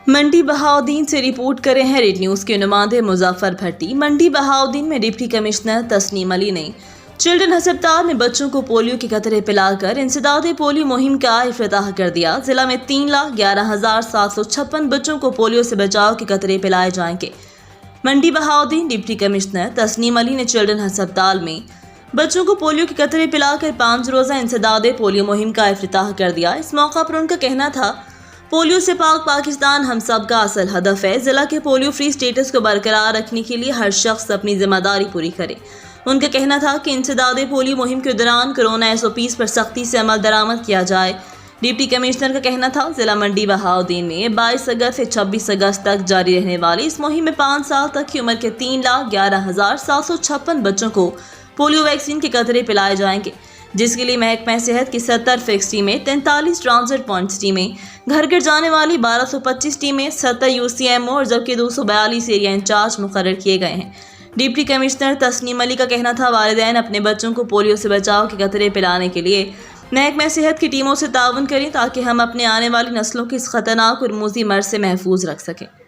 मंडी बहाउद्दीन से रिपोर्ट करे हैं रेड न्यूज़ के नुमाइंदे मुजफ्फर भट्टी। मंडी बहाउद्दीन में डिप्टी कमिश्नर तस्नीम अली ने चिल्ड्रन अस्पताल में बच्चों को पोलियो के कतरे पिलाकर इंसदादे पोलियो मुहिम का इफ्तिताह कर दिया। जिला में 3,11,756 बच्चों को पोलियो से बचाव के कतरे पिलाए जाएंगे। मंडी बहाउद्दीन डिप्टी कमिश्नर तस्नीम अली ने चिल्ड्रन अस्पताल में बच्चों को पोलियो के कतरे पिलाकर 5 रोज़ा इंसदादे पोलियो मुहिम का इफ्तिताह कर दिया। इस मौका पर उनका कहना था, पोलियो से पाक पाकिस्तान हम सब का असल हदफ है। जिला के पोलियो फ्री स्टेटस को बरकरार रखने के लिए हर शख्स अपनी जिम्मेदारी पूरी करे। उनका कहना था कि इंसदादे पोलियो मुहिम के दौरान कोरोना SOPs पर सख्ती से अमल दरामद किया जाए। डिप्टी कमिश्नर का कहना था, जिला मंडी बहाउद्दीन में 22 अगस्त से 26 अगस्त तक जारी रहने वाली इस मुहिम में 5 साल तक की उम्र के 3,11,756 बच्चों को पोलियो वैक्सीन के कतरे पिलाए जाएंगे, जिसके लिए महकमा सेहत की 70 फिक्स टीमें, 43 ट्रांजिट पॉइंट्स टीमें, घर घर जाने वाली 1225 टीमें, 70 UCMO और जबकि 242 एरिया इंचार्ज मुकर्रर किए गए हैं। डिप्टी कमिश्नर तस्नीम अली का कहना था, वालिदैन अपने बच्चों को पोलियो से बचाव के कतरे पिलाने के लिए महकमा सेहत की टीमों से ताउन करें ताकि हम अपने आने वाली नस्लों की इस खतरनाक और मूजी मर्ज से महफूज रख सकें।